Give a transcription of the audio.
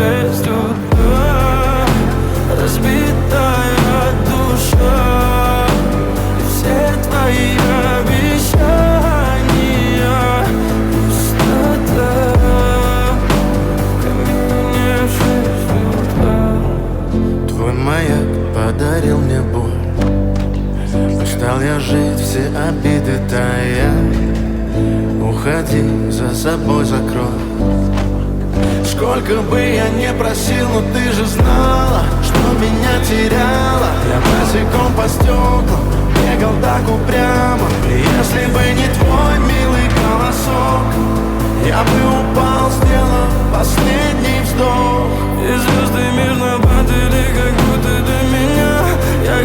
6 утра, разбитая душа, и все твои обещания пустота. В камине в 6 утра. Твой маяк подарил мне боль. Устал я жить, все обиды тая. Уходи, за собой закрой. Сколько бы я не просил, но ты же знала, что меня теряла. Я босиком по стеклам бегал так упрямо. И если бы не твой милый голосок, я бы упал, сделав последний вздох. И звезды мирно падали, как будто до меня. Я